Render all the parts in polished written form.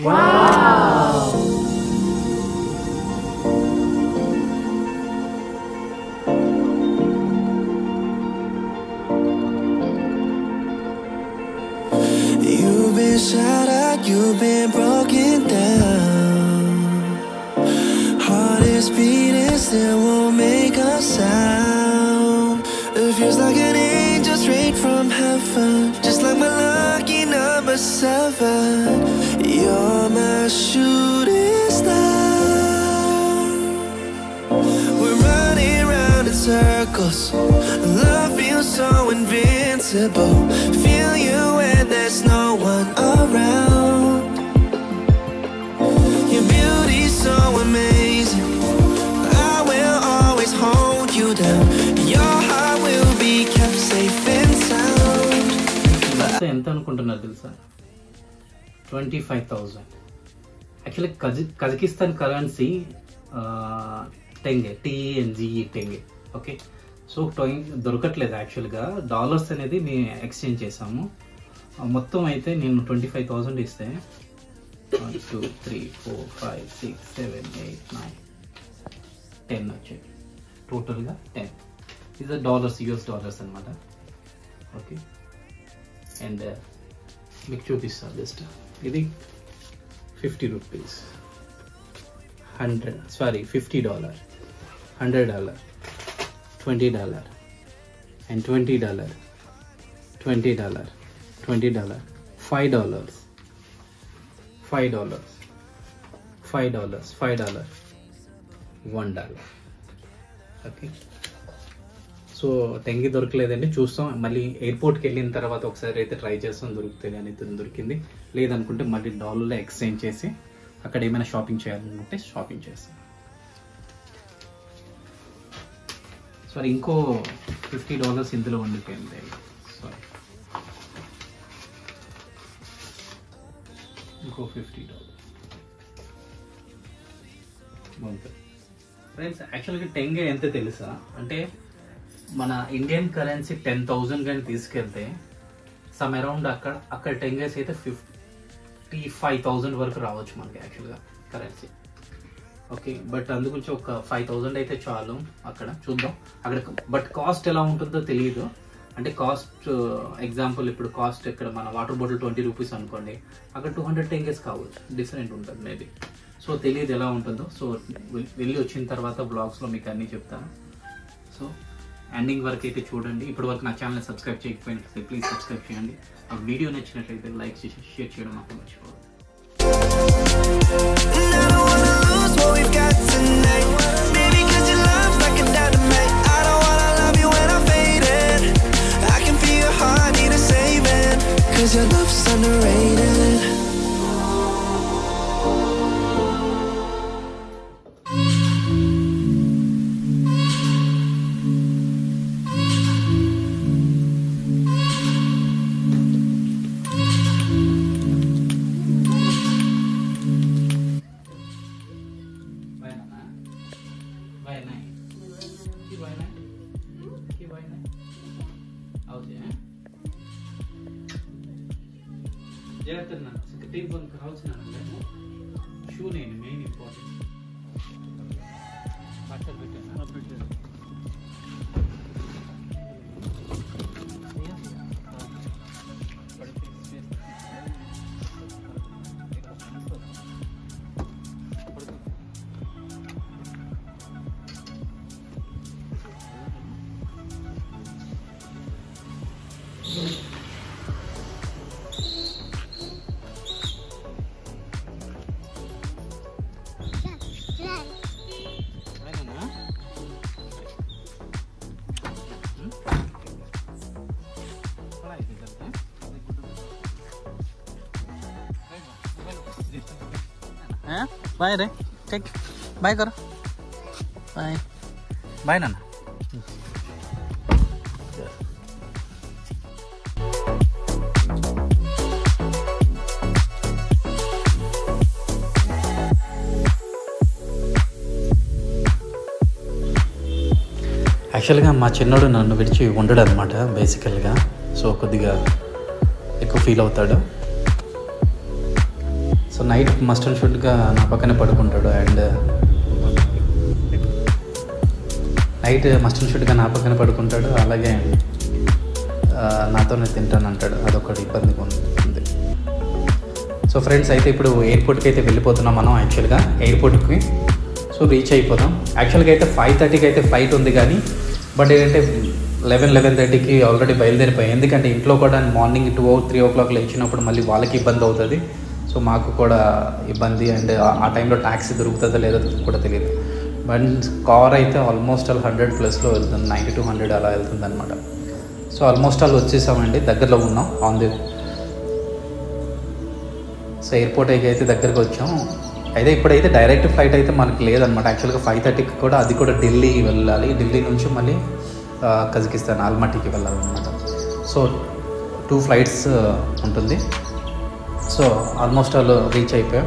You've been shattered, you've been broken down. Heart is beating, still won't make a sound. It feels like an angel straight from heaven, just like my lucky number 7. You're my shooting star. We're running round in circles. Love feels so invincible. Feel you when there's no one around. Your beauty's so amazing. I will always hold you down. Your heart will be kept safe and sound. ఎంత అనుకుంటున్నారు తెలుసా? 25,000. Actually Kazakhstan currency tenge, TNGE tenge. Okay, so దొరకట్లేదు యాక్చువల్గా. Dollars అనేది మేము exchange చేసాము. మొత్తం అయితే నేను 25,000 ఇస్తే 1 2 3 4 5 6 7 8 9 10 వచ్చాయి. టోటల్గా 10. ఇది డాలర్స్, US డాలర్స్ అనమాట. ఓకే, అండ్ మీకు చూపిస్తాను జస్ట్. ఇది 50 రూపీస్, $100, $50, $100, $20 and $20, $20, $20, $5, $5, $5, $5, $1. ఓకే, సో టెంగి దొరకలేదండి, చూస్తాం. మళ్ళీ ఎయిర్పోర్ట్కి వెళ్ళిన తర్వాత ఒకసారి అయితే ట్రై చేస్తాం, దొరుకుతుంది అని. దొరికింది. లేదనుకుంటే మళ్ళీ డాలర్లో ఎక్స్చేంజ్ చేసి అక్కడ ఏమైనా షాపింగ్ చేయాలనుకుంటే షాపింగ్ చేస్తాం. సారీ, ఇంకో $50 ఇందులో ఉండిపోయింది. సారీ, ఇంకో $50. ఫ్రెండ్స్, యాక్చువల్గా టెంగే ఎంత తెలుసా అంటే, మన ఇండియన్ కరెన్సీ 10,000 కానీ తీసుకెళ్తే సమ్ అరౌండ్ అక్కడ టెంగేస్ అయితే 55,000 వరకు రావచ్చు మనకి యాక్చువల్గా కరెన్సీ. ఓకే, బట్ అందుగురించి ఒక 5,000 అయితే చాలు. అక్కడ చూద్దాం అక్కడ. బట్ కాస్ట్ ఎలా ఉంటుందో తెలియదు. అంటే కాస్ట్ ఎగ్జాంపుల్, ఇప్పుడు కాస్ట్ ఇక్కడ మన వాటర్ బాటిల్ 20 రూపీస్ అనుకోండి, అక్కడ 200 టెంగేస్ కావచ్చు, డిఫరెంట్ ఉంటుంది మేబీ. సో తెలియదు ఎలా ఉంటుందో. సో వెళ్ళి వచ్చిన తర్వాత బ్లాగ్స్లో మీకు అన్నీ చెప్తాను. సో ఎండింగ్ వరకు అయితే చూడండి. ఇప్పటి వరకు నా ఛానల్ సబ్స్క్రైబ్ చేయకపోయినట్లయితే ప్లీజ్ సబ్స్క్రైబ్ చేయండి. ఆ వీడియో నచ్చినట్లయితే లైక్ చేసి షేర్ చేయడం మాకు మర్చిపోవద్దు. షూ నేను మెయిన్ ఇంపార్టెంట్ బట్టలు పెట్టాను. बाय रे, टेक बाय करो, बाय बाय नाना. యాక్చువల్గా మా చిన్నోడు నన్ను విడిచి ఉండడు అనమాట బేసికల్గా. సో కొద్దిగా ఎక్కువ ఫీల్ అవుతాడు. So so night must and షుడ్గా నా పక్కనే పడుకుంటాడు అండ్ అలాగే నాతోనే తింటాను అంటాడు. అదొకటి ఇబ్బందిగా ఉంది. సో ఫ్రెండ్స్ అయితే ఇప్పుడు ఎయిర్పోర్ట్కి అయితే వెళ్ళిపోతున్నాం మనం. యాక్చువల్గా ఎయిర్పోర్ట్కి సో రీచ్ అయిపోతాం. యాక్చువల్గా అయితే 5:30కి అయితే ఫ్లైట్ ఉంది, కానీ బట్ ఏంటంటే 11:30కి ఆల్రెడీ బయలుదేరిపోయాయి. ఎందుకంటే ఇంట్లో కూడా మార్నింగ్ 2-3 o'clock లేచినప్పుడు మళ్ళీ వాళ్ళకి ఇబ్బంది అవుతుంది. సో మాకు కూడా ఇబ్బంది అండ్ ఆ టైంలో ట్యాక్సీ దొరుకుతుందో లేదో కూడా తెలియదు. బట్ కార్ అయితే ఆల్మోస్ట్ 100+ వెళ్తుంది, 90-100 అలా వెళ్తుంది అనమాట. సో ఆల్మోస్ట్ వచ్చేసామండి, దగ్గరలో ఉన్నాం సో ఎయిర్పోర్ట్ అయితే దగ్గరకు వచ్చాం. అయితే ఇప్పుడైతే డైరెక్ట్ ఫ్లైట్ అయితే మనకి లేదనమాట. యాక్చువల్గా 5:30కి కూడా అది కూడా ఢిల్లీ వెళ్ళాలి. ఢిల్లీ నుంచి మళ్ళీ కజకిస్తాన్ ఆల్మటీకి వెళ్ళాలన్నమాట. సో 2 ఫ్లైట్స్ ఉంటుంది. సో ఆల్మోస్ట్ రీచ్ అయిపోయాం.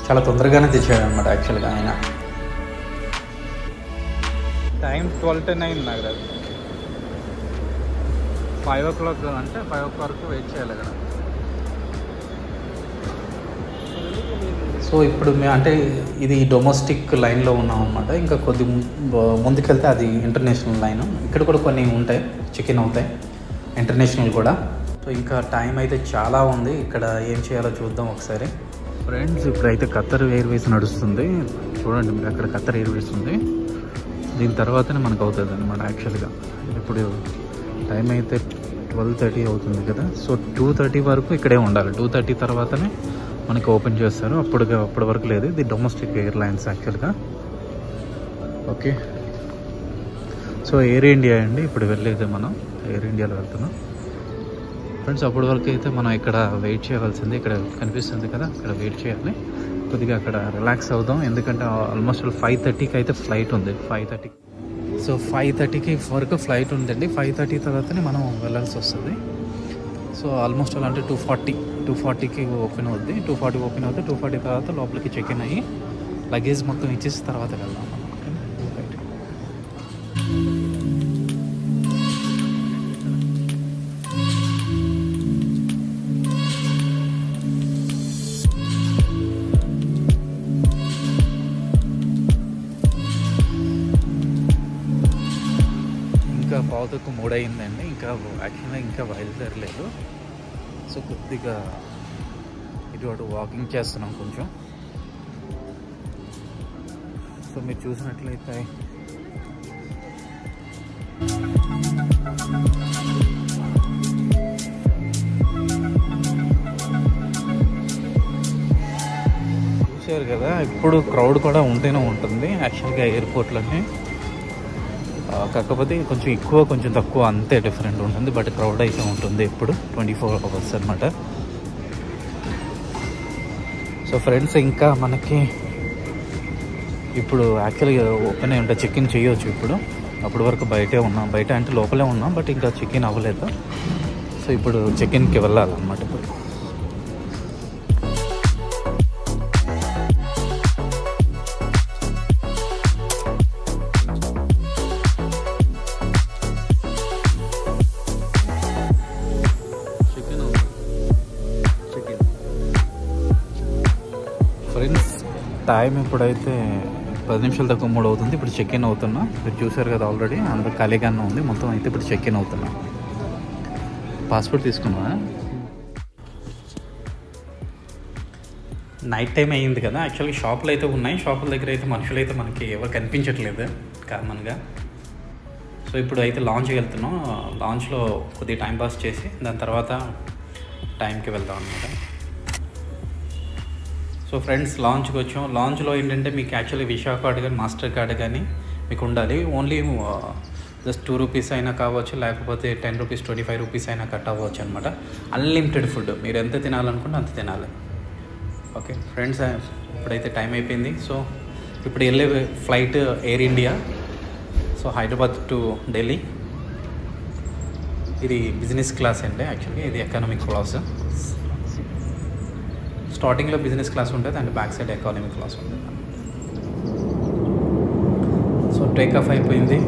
చాలా తొందరగానే తెచ్చాడు అనమాట యాక్చువల్గా ఆయన. టైం 12:10 నాకు రాదు. 5 o'clock అంటే 5 o'clock వెయిట్ చేయాలి అక్కడ. సో ఇప్పుడు మేము అంటే ఇది డొమెస్టిక్ లైన్లో ఉన్నాం అనమాట. ఇంకా కొద్ది ముందుకెళ్తే అది ఇంటర్నేషనల్ లైన్. ఇక్కడ కూడా కొన్ని ఉంటాయి, చెక్-ఇన్ అవుతాయి ఇంటర్నేషనల్ కూడా. సో ఇంకా టైం అయితే చాలా ఉంది. ఇక్కడ ఏం చేయాలో చూద్దాం ఒకసారి. ఫ్రెండ్స్ ఇప్పుడైతే ఖత్తర్ ఎయిర్వేస్ నడుస్తుంది. చూడండి మీరు అక్కడ ఖత్తర్ ఎయిర్వేస్ ఉంది. దీని తర్వాతనే మనకు అవుతుంది అనమాట. యాక్చువల్గా ఇప్పుడు టైం అయితే 12:30 అవుతుంది కదా. సో 2:30 వరకు ఇక్కడే ఉండాలి. 2:30 తర్వాతనే మనకి ఓపెన్ చేస్తారు. అప్పటి వరకు లేదు. ఇది డొమెస్టిక్ ఎయిర్లైన్స్ యాక్చువల్గా. ఓకే, సో ఎయిర్ ఇండియా అండి ఇప్పుడు వెళ్ళేది. మనం ఎయిర్ ఇండియాలో వెళ్తున్నాం ఫ్రెండ్స్. అప్పటి వరకు అయితే మనం ఇక్కడ వెయిట్ చేయవలసింది. ఇక్కడ కనిపిస్తుంది కదా, ఇక్కడ వెయిట్ చేయాలి. కొద్దిగా అక్కడ రిలాక్స్ అవుదాం. ఎందుకంటే ఆల్మోస్ట్ 5:30కి అయితే ఫ్లైట్ ఉంది. 5:30 సో 5:30కి వరకు ఫ్లైట్ ఉందండి. 5:30 తర్వాతనే మనం వెళ్ళాల్సి వస్తుంది. సో ఆల్మోస్ట్ అలా అంటే 2:40కి ఓపెన్ అవుద్ది. 2:40 ఓపెన్ అవుతుంది. 2:40 తర్వాత లోపలికి చెక్-ఇన్ అయ్యి లగేజ్ మొత్తం ఇచ్చేసి తర్వాత వెళ్దాం మనం. రైట్. ఇంకా 2:45 అయిందండి. ఇంకా బయలుదేరలేదు. సో కొద్దిగా ఇటు అటు వాకింగ్ చేస్తున్నాం కొంచెం. సో మీరు చూసినట్లయితే చూసారు కదా, ఇప్పుడు క్రౌడ్ కూడా ఉంటూనే ఉంటుంది యాక్చువల్గా ఎయిర్పోర్ట్లోనే. కాకపోతే కొంచెం ఎక్కువ కొంచెం తక్కువ అంతే డిఫరెంట్ ఉంటుంది. బట్ క్రౌడ్ అయితే ఉంటుంది ఎప్పుడు 24 hours అనమాట. సో ఫ్రెండ్స్ ఇంకా మనకి ఇప్పుడు యాక్చువల్గా ఓపెన్ అయి ఉంటాయి, చెక్-ఇన్ చేయవచ్చు ఇప్పుడు. అప్పటి వరకు బయట అంటే లోపలే ఉన్నాం, బట్ ఇంకా చెక్-ఇన్ అవ్వలేదు. సో ఇప్పుడు చెక్-ఇన్కి వెళ్ళాలన్నమాట. ఇప్పుడు ఫ్రెండ్స్ టైం ఇప్పుడైతే 10 నిమిషాలు తక్కువ 3 అవుతుంది. ఇప్పుడు చెక్-ఇన్ అవుతున్నా. మీరు చూసారు కదా ఆల్రెడీ అందరూ ఖాళీగానే ఉంది మొత్తం. అయితే ఇప్పుడు చెక్-ఇన్ అవుతున్నా. పాస్పోర్ట్ తీసుకున్నా. నైట్ టైం అయ్యింది కదా. యాక్చువల్గా షాపులు అయితే ఉన్నాయి. షాపుల దగ్గర అయితే మనుషులు అయితే మనకి ఎవరు కనిపించట్లేదు కామన్గా. సో ఇప్పుడు అయితే లాంచ్కి వెళ్తున్నాం. లాంచ్లో కొద్దిగా టైం పాస్ చేసి దాని తర్వాత టైంకి వెళ్తాం అన్నమాట. సో ఫ్రెండ్స్ లాంచ్కి వచ్చాం. లాంచ్లో ఏంటంటే మీకు యాక్చువల్లీ విసా కార్డు కానీ మాస్టర్ కార్డు కానీ మీకు ఉండాలి. ఓన్లీ జస్ట్ 2 రూపీస్ అయినా కావచ్చు, లేకపోతే 10 రూపీస్ 25 రూపీస్ అయినా కట్ అవ్వచ్చు అనమాట. అన్లిమిటెడ్ ఫుడ్, మీరు ఎంత తినాలనుకుంటే అంత తినాలి. ఓకే ఫ్రెండ్స్, ఇప్పుడైతే టైం అయిపోయింది. సో ఇప్పుడు వెళ్ళే flight air India. So Hyderabad to Delhi. ఇది బిజినెస్ క్లాస్ అండి. యాక్చువల్గా ఇది ఎకనామిక్ క్లాస్. స్టార్టింగ్లో బిజినెస్ క్లాస్ ఉంటుంది and back side economic class ఉంటుంది. సో టేక్ ఆఫ్ అయిపోయింది.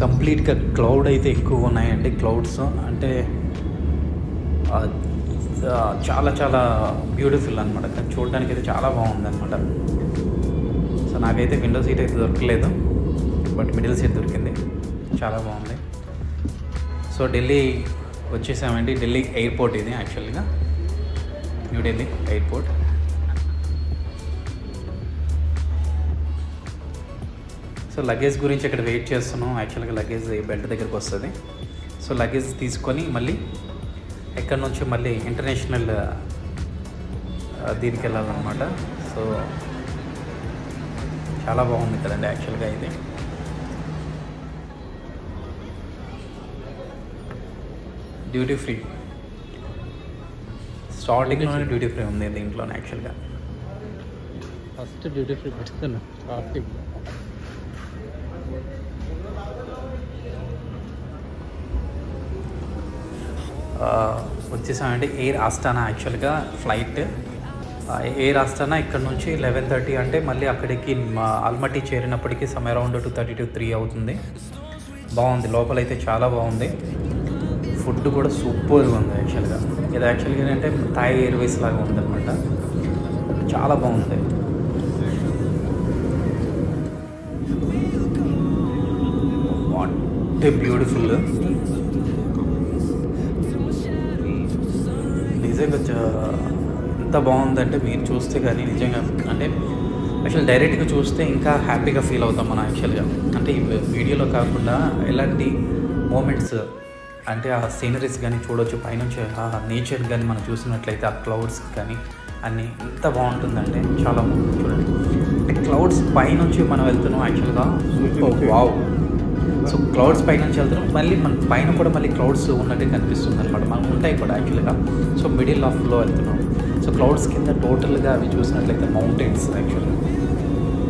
కంప్లీట్గా క్లౌడ్ అయితే ఎక్కువ ఉన్నాయండి. క్లౌడ్స్ అంటే చాలా చాలా బ్యూటిఫుల్ అనమాట. చూడడానికి అయితే చాలా బాగుంది అనమాట. సో నాకైతే విండో సీట్ అయితే దొరకలేదు, బట్ మిడిల్ సీట్ దొరికింది. చాలా బాగుంది. సో ఢిల్లీ వచ్చేసామండి. ఢిల్లీ ఎయిర్పోర్ట్ ఇది యాక్చువల్గా, న్యూఢిల్లీ ఎయిర్పోర్ట్. సో లగేజ్ గురించి ఇక్కడ వెయిట్ చేస్తున్నాం. యాక్చువల్గా లగేజ్ బెల్ట్ దగ్గరికి వస్తుంది. సో లగేజ్ తీసుకొని మళ్ళీ ఎక్కడి నుంచి మళ్ళీ ఇంటర్నేషనల్ దీనికి వెళ్ళాలన్నమాట. సో చాలా బాగుంది కదండి యాక్చువల్గా ఇది. డ్యూటీ ఫ్రీ, స్టార్టింగ్లోనే డ్యూటీ ఫ్రీ ఉంది దీంట్లోనే యాక్చువల్గా. ఫస్ట్ డ్యూటీ ఫ్రీ పెడుతున్నా స్టార్టింగ్. వచ్చేసామంటే ఎయిర్ ఆస్టానా యాక్చువల్గా ఫ్లైట్. ఎయిర్ ఆస్టానా ఇక్కడ నుంచి 11:30 అంటే మళ్ళీ అక్కడికి ఆల్మటీ చేరినప్పటికీ సమ్ అరౌండ్ 2:30 to 3 అవుతుంది. బాగుంది, లోపలైతే చాలా బాగుంది. ఫుడ్ కూడా సూపర్గా ఉంది యాక్చువల్గా. ఇది యాక్చువల్గా ఏంటంటే థాయ్ ఎయిర్వేస్ లాగా ఉందన్నమాట. చాలా బాగుంది. What a beautiful. నిజంగా ఎంత బాగుందంటే మీరు చూస్తే కానీ నిజంగా అంటే యాక్చువల్ డైరెక్ట్గా చూస్తే ఇంకా హ్యాపీగా ఫీల్ అవుతాం మనం యాక్చువల్గా. అంటే ఈ వీడియోలో కాకుండా ఎలాంటి మూమెంట్స్ అంటే ఆ సీనరీస్ కానీ చూడవచ్చు పైనుంచి, ఆ నేచర్ కానీ మనం చూసినట్లయితే ఆ క్లౌడ్స్ కానీ అన్నీ ఎంత బాగుంటుందంటే చాలా బాగుంటుంది. చూడండి, అంటే క్లౌడ్స్ పైనుంచి మనం వెళ్తున్నాం యాక్చువల్గా. వావ్. సో క్లౌడ్స్ పైనుంచి వెళ్తున్నాం, మళ్ళీ మన పైన కూడా మళ్ళీ క్లౌడ్స్ ఉన్నట్టు కనిపిస్తుంది అనమాట. మనం ఉంటాయి కూడా యాక్చువల్గా. సో మిడిల్ ఆఫ్లో వెళ్తున్నాం. సో క్లౌడ్స్ కింద టోటల్గా అవి చూసినట్లయితే మౌంటైన్స్ యాక్చువల్గా.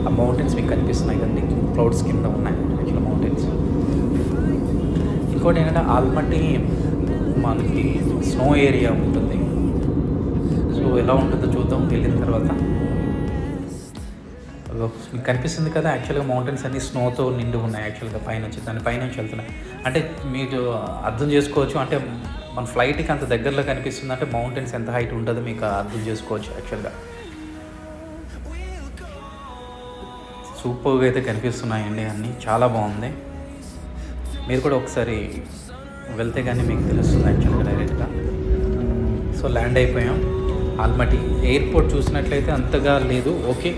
ఆ మౌంటైన్స్ మీకు కనిపిస్తున్నాయి కదండి, క్లౌడ్స్ కింద ఉన్నాయి యాక్చువల్ మౌంటైన్స్. ఇంకోటి ఏంటంటే ఆల్మటీ మనకి స్నో ఏరియా ఉంటుంది. సో ఎలా ఉంటుందో చూద్దాం వెళ్ళిన తర్వాత. మీకు కనిపిస్తుంది కదా యాక్చువల్గా మౌంటైన్స్ అన్నీ స్నోతో నిండి ఉన్నాయి యాక్చువల్గా పైనుంచి, దాని పైనుంచి వెళ్తున్నాయి. అంటే మీరు అర్థం చేసుకోవచ్చు, అంటే మన ఫ్లైట్కి అంత దగ్గరలో కనిపిస్తుంది అంటే మౌంటైన్స్ ఎంత హైట్ ఉంటుందో మీకు అర్థం చేసుకోవచ్చు యాక్చువల్గా. సూపర్గా అయితే కనిపిస్తున్నాయండి అన్నీ, చాలా బాగుంది. మీరు కూడా ఒకసారి వెళ్తే కానీ మీకు తెలుస్తుంది యాక్చువల్గా డైరెక్ట్గా. సో ల్యాండ్ అయిపోయాం ఆల్మటీ. ఎయిర్పోర్ట్ చూసినట్లయితే అంతగా లేదు, ఓకే.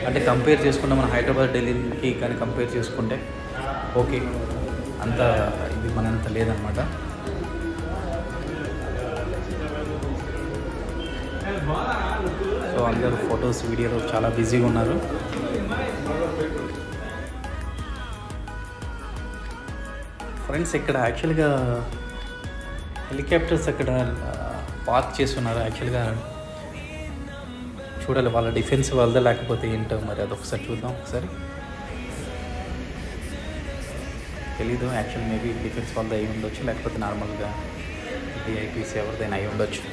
అంటే కంపేర్ చేసుకుంటే మన హైదరాబాద్ ఢిల్లీకి కానీ కంపేర్ చేసుకుంటే ఓకే, అంత ఇది మనంత లేదనమాట. సో అందరూ ఫొటోస్ వీడియోలో చాలా బిజీగా ఉన్నారు. ఫ్రెండ్స్ ఇక్కడ యాక్చువల్గా హెలికాప్టర్స్ అక్కడ పార్క్ చేస్తున్నారు యాక్చువల్గా. చూడాలి వాళ్ళ డిఫెన్స్ వాళ్ళదా లేకపోతే ఏంటో మరి, అది ఒకసారి చూద్దాం ఒకసారి. తెలీదు యాక్చువల్, మేబీ డిఫెన్స్ వాళ్ళది అయి ఉండొచ్చు, లేకపోతే నార్మల్గా విఐపీస్ ఎవరిదైనా అయి ఉండొచ్చు.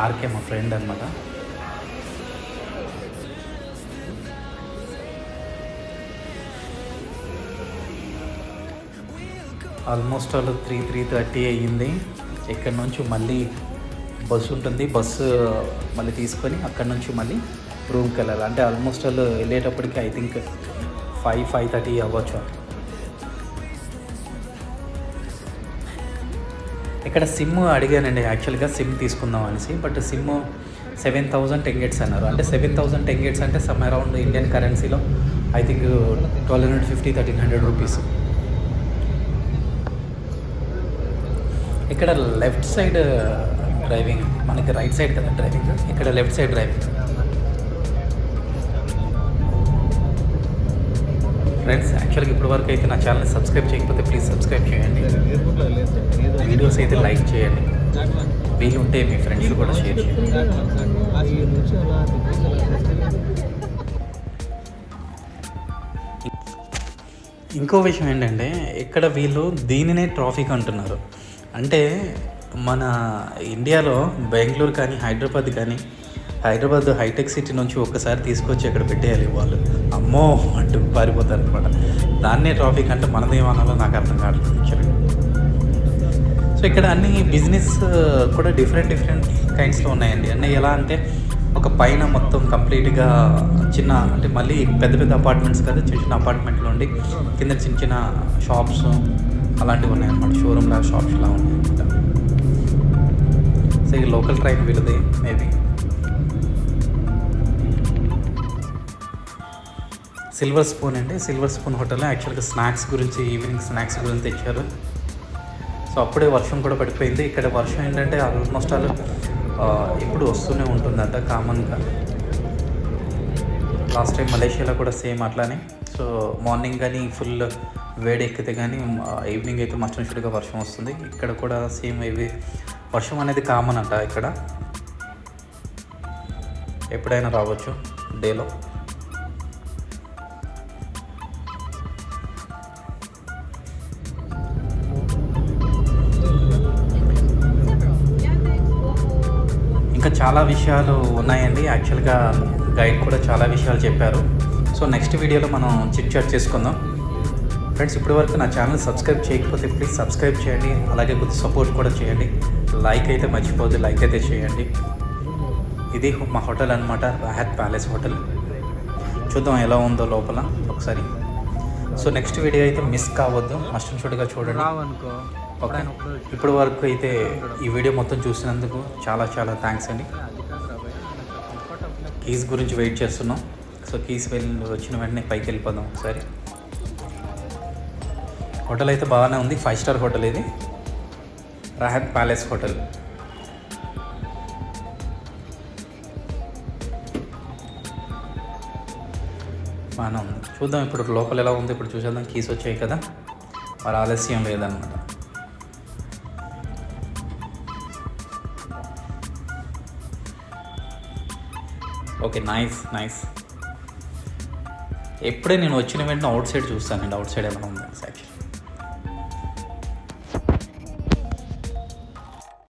ఆర్కే మా ఫ్రెండ్ అనమాట. ఆల్మోస్ట్ వాళ్ళు 3:30 అయ్యింది. ఇక్కడ నుంచి మళ్ళీ బస్సు ఉంటుంది, బస్సు మళ్ళీ తీసుకొని అక్కడ నుంచి మళ్ళీ రూమ్కి వెళ్ళాలి. అంటే ఆల్మోస్ట్ వాళ్ళు వెళ్ళేటప్పటికి ఐ థింక్ 5:30 అవ్వచ్చు. ఇక్కడ సిమ్ అడిగానండి యాక్చువల్గా, సిమ్ తీసుకుందాం అనేసి. బట్ సిమ్ 7,000 టెంగెట్స్ అన్నారు. అంటే 7,000 టెంగెట్స్ అంటే సమ్ అరౌండ్ ఇండియన్ కరెన్సీలో ఐ థింక్ 1,250-1,300 రూపీస్. ఇక్కడ లెఫ్ట్ సైడ్ డ్రైవింగ్, మనకి రైట్ సైడ్ కదా డ్రైవింగ్, ఇక్కడ లెఫ్ట్ సైడ్ డ్రైవింగ్. ఫ్రెండ్స్ యాక్చువల్గా ఇప్పటి వరకు అయితే నా ఛానల్ని సబ్స్క్రైబ్ చేయకపోతే ప్లీజ్ సబ్స్క్రైబ్ చేయండి, వీడియోస్ అయితే లైక్ చేయండి, వీలు ఉంటే మీ ఫ్రెండ్స్ కూడా షేర్ చేయండి. ఇంకో విషయం ఏంటంటే ఇక్కడ వీళ్ళు దీనినే ట్రాఫిక్ అంటున్నారు. అంటే మన ఇండియాలో బెంగళూరు కానీ హైదరాబాద్ కానీ, హైదరాబాద్ హైటెక్ సిటీ నుంచి ఒక్కసారి తీసుకొచ్చి అక్కడ పెట్టేయాలి వాళ్ళు, అమ్మో అంటూ పారిపోతారు అనమాట. దాన్నే ట్రాఫిక్ అంటే మనదేమనాలో నాకు అర్థం కావట్లేదు యాక్చువల్గా. సో ఇక్కడ అన్ని బిజినెస్ కూడా డిఫరెంట్ కైండ్స్లో ఉన్నాయండి. అన్నీ ఎలా అంటే ఒక పైన మొత్తం కంప్లీట్గా చిన్న, అంటే మళ్ళీ పెద్ద అపార్ట్మెంట్స్ కాదు, చిన్న అపార్ట్మెంట్లో ఉండి కింద చిన్న షాప్స్ అలాంటివి ఉన్నాయన్నమాట. షోరూమ్ లాగా షాప్స్ లా ఉన్నాయన్నమాట. సో ఈ లోకల్ ట్రైన్ వీళ్ళది మేబీ. సిల్వర్ స్పూన్ అండి, సిల్వర్ స్పూన్ హోటల్లో యాక్చువల్గా స్నాక్స్ గురించి, ఈవినింగ్ స్నాక్స్ గురించి తెచ్చారు. సో అప్పుడే వర్షం కూడా పడిపోయింది. ఇక్కడ వర్షం ఏంటంటే ఆల్మోస్ట్ ఆల్ ఇప్పుడు వస్తూనే ఉంటుందంట కామన్గా. లాస్ట్ టైం మలేషియాలో కూడా సేమ్ అట్లానే. సో మార్నింగ్ కానీ ఫుల్ వేడి ఎక్కితే కానీ ఈవినింగ్ అయితే మస్ట్ అండ్ షుడ్గా వర్షం వస్తుంది. ఇక్కడ కూడా సేమ్ ఇవి వర్షం అనేది కామన్ అంట ఇక్కడ, ఎప్పుడైనా రావచ్చు డేలో. ఇంకా చాలా విషయాలు ఉన్నాయండి. యాక్చువల్గా గైడ్ కూడా చాలా విషయాలు చెప్పారు. సో నెక్స్ట్ వీడియోలో మనం చిట్ చాట్ చేసుకుందాం. ఫ్రెండ్స్, ఇప్పటివరకు నా ఛానల్ సబ్స్క్రైబ్ చేయకపోతే ప్లీజ్ సబ్స్క్రైబ్ చేయండి. అలాగే కొద్ది సపోర్ట్ కూడా చేయండి. లైక్ అయితే మర్చిపోద్దు, లైక్ అయితే చేయండి. ఇది మా హోటల్ అనమాట, రాహత్ ప్యాలెస్ హోటల్. చూద్దాం ఎలా ఉందో లోపల ఒకసారి. సో నెక్స్ట్ వీడియో అయితే మిస్ కావద్దు, మస్ట్ అండ్ షుడ్గా చూడండి. ఓకే, ఇప్పటి వరకు అయితే ఈ వీడియో మొత్తం చూసినందుకు చాలా థ్యాంక్స్ అండి. కీస్ గురించి వెయిట్ చేస్తున్నాం. సో కీస్ వచ్చిన వెంటనే పైకి వెళ్ళిపోదాం ఒకసారి. హోటల్ అయితే బాగానే ఉంది, 5 స్టార్ హోటల్ ఇది, రాహత్ ప్యాలెస్ హోటల్. బాగానే ఉంది. చూద్దాం ఇప్పుడు లోపల ఎలా ఉంది, ఇప్పుడు చూసేద్దాం. కీస్ వచ్చాయి కదా, మరి ఆలస్యం లేదన్నమాట. Okay, nice. ఎప్పుడే నేను వచ్చిన వెంటనే అవుట్ సైడ్ చూస్తానండి, అవుట్ సైడ్ ఎలా ఉంది యాక్చువల్లీ.